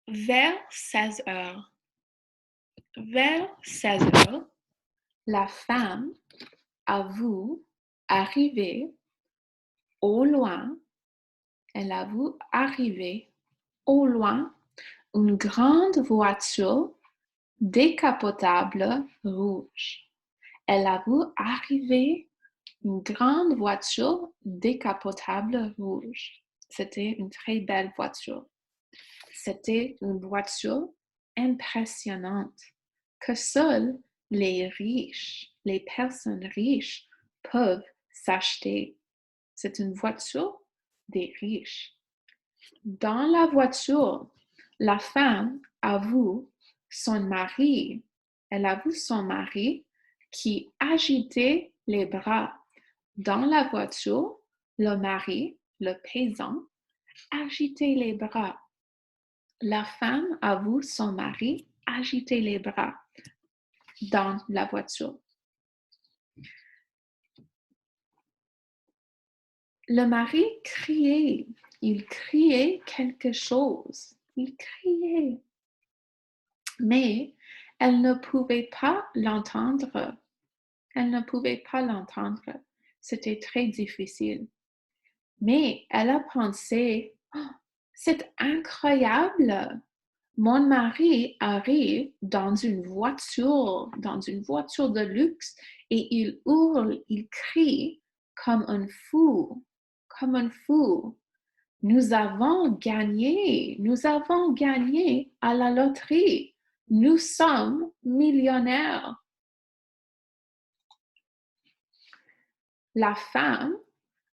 Vers 16 heures. Vers 16 heures, la femme a vu arriver au loin, elle a vu arriver au loin une grande voiture décapotable rouge. Elle a vu arriver une grande voiture décapotable rouge. C'était une très belle voiture. C'était une voiture impressionnante que seuls les riches, les personnes riches peuvent s'acheter. C'est une voiture des riches. Dans la voiture, la femme a vu son mari. Elle a vu son mari qui agitait les bras. Dans la voiture, le mari, le paysan, agitait les bras. La femme a vu son mari agiter les bras dans la voiture. Le mari criait, il criait quelque chose, il criait, mais elle ne pouvait pas l'entendre. Elle ne pouvait pas l'entendre. C'était très difficile. Mais elle a pensé, oh, c'est incroyable. Mon mari arrive dans une voiture de luxe et il hurle, il crie comme un fou, comme un fou. Nous avons gagné à la loterie. Nous sommes millionnaires. La femme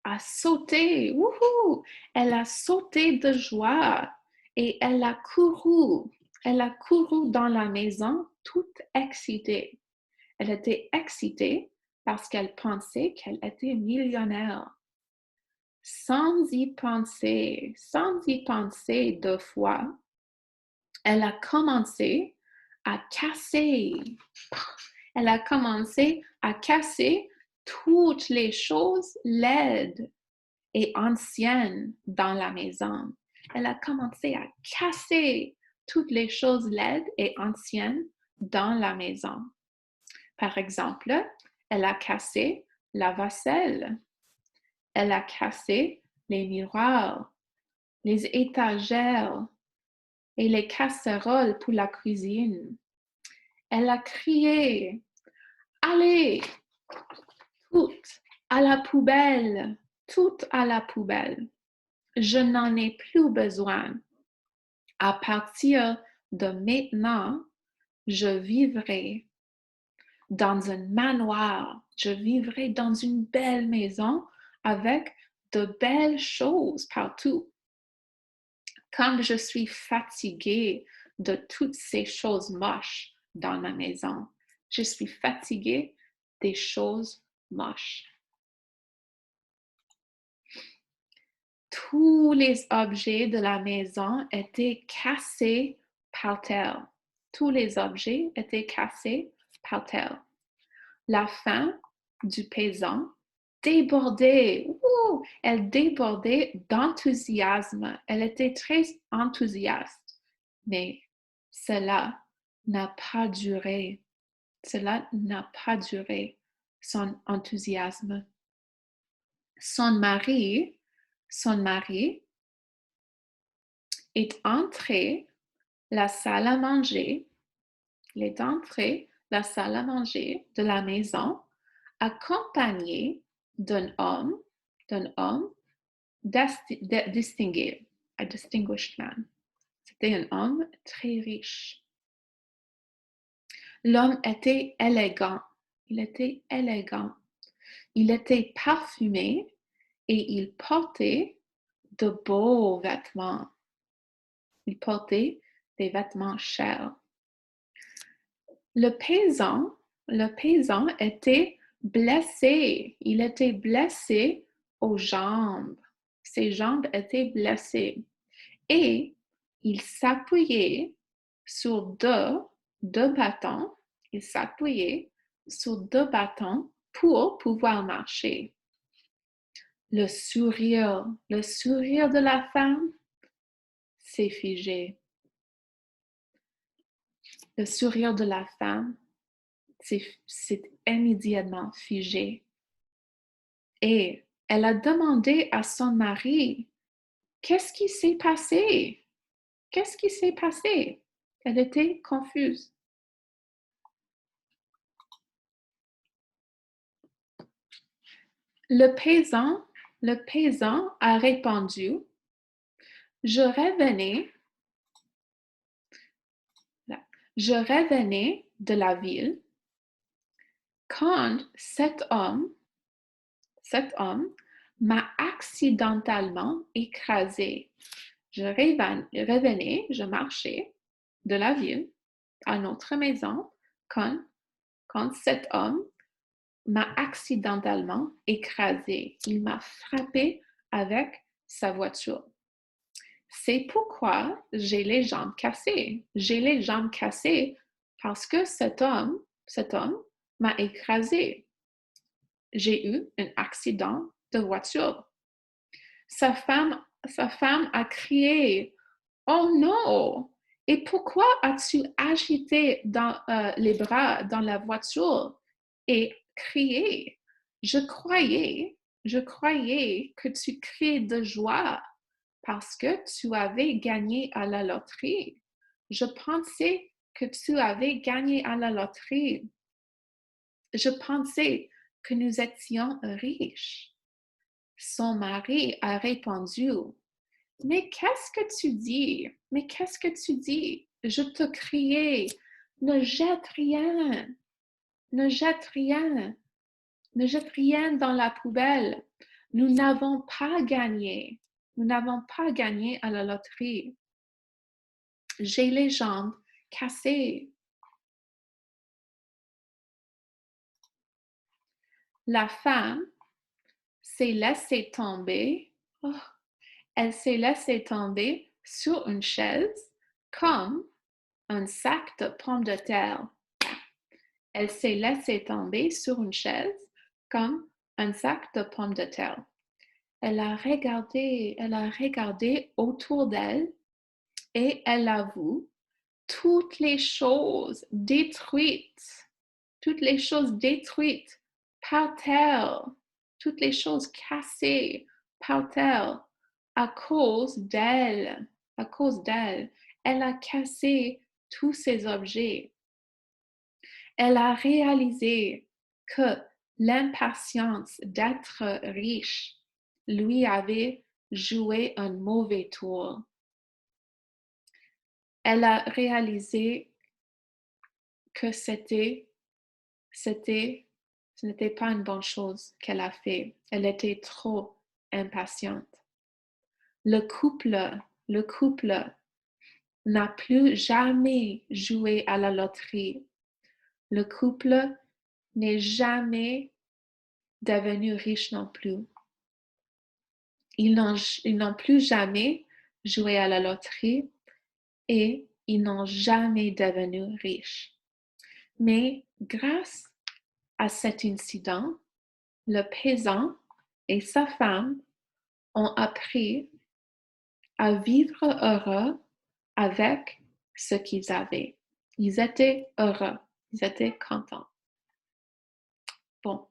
a sauté, wouhou! Elle a sauté de joie et elle a couru dans la maison toute excitée. Elle était excitée parce qu'elle pensait qu'elle était millionnaire. Sans y penser deux fois, elle a commencé à casser. Elle a commencé à casser toutes les choses laides et anciennes dans la maison. Elle a commencé à casser toutes les choses laides et anciennes dans la maison. Par exemple, elle a cassé la vaisselle. Elle a cassé les miroirs, les étagères et les casseroles pour la cuisine. Elle a crié, allez, toutes à la poubelle, toutes à la poubelle. Je n'en ai plus besoin. À partir de maintenant, je vivrai dans un manoir. Je vivrai dans une belle maison avec de belles choses partout. Comme je suis fatiguée de toutes ces choses moches dans ma maison, je suis fatiguée des choses moches. Tous les objets de la maison étaient cassés par terre. Tous les objets étaient cassés par terre. La femme du paysan débordait. Elle débordait d'enthousiasme. Elle était très enthousiaste. Mais cela n'a pas duré. Cela n'a pas duré son enthousiasme. Son mari est entré la salle à manger. Il est entré la salle à manger de la maison accompagné d'un homme distingué, a distinguished man. C'était un homme très riche. L'homme était élégant. Il était élégant. Il était parfumé et il portait de beaux vêtements. Il portait des vêtements chers. Le paysan était blessé. Il était blessé aux jambes. Ses jambes étaient blessées. Et il s'appuyait sur deux bâtons. Il s'appuyait sur deux bâtons pour pouvoir marcher. Le sourire de la femme s'est figé. Le sourire de la femme s'est immédiatement figé. Et elle a demandé à son mari, qu'est-ce qui s'est passé? Qu'est-ce qui s'est passé? Elle était confuse. Le paysan a répondu, je revenais de la ville quand cet homme m'a accidentellement écrasé. Je revenais, je marchais de la ville à notre maison quand cet homme m'a accidentellement écrasé. Il m'a frappé avec sa voiture. C'est pourquoi j'ai les jambes cassées. J'ai les jambes cassées parce que cet homme m'a écrasé. J'ai eu un accident de voiture. Sa femme a crié, oh non! Et pourquoi as-tu agité les bras dans la voiture et crié? Je croyais que tu criais de joie parce que tu avais gagné à la loterie. Je pensais que tu avais gagné à la loterie. Je pensais que nous étions riches. Son mari a répondu, mais qu'est-ce que tu dis? Mais qu'est-ce que tu dis? Je te criais, ne jette rien, ne jette rien, ne jette rien dans la poubelle. Nous n'avons pas gagné. Nous n'avons pas gagné à la loterie. J'ai les jambes cassées. La femme s'est laissée tomber. Oh, elle s'est laissée tomber sur une chaise comme un sac de pommes de terre. Elle s'est laissée tomber sur une chaise comme un sac de pommes de terre. Elle a regardé autour d'elle et elle a vu toutes les choses détruites par terre, toutes les choses cassées par terre à cause d'elle, Elle a cassé tous ces objets. Elle a réalisé que l'impatience d'être riche lui avait joué un mauvais tour. Elle a réalisé que ce n'était pas une bonne chose qu'elle a fait. Elle était trop impatiente. Le couple n'a plus jamais joué à la loterie. Le couple n'est jamais devenu riche non plus. Ils n'ont plus jamais joué à la loterie et ils n'ont jamais devenu riches. Mais grâce à cet incident, le paysan et sa femme ont appris à vivre heureux avec ce qu'ils avaient. Ils étaient heureux, ils étaient contents. Bon.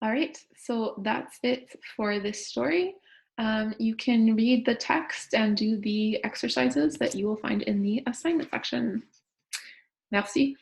All right, so that's it for this story. You can read the text and do the exercises that you will find in the assignment section. Merci.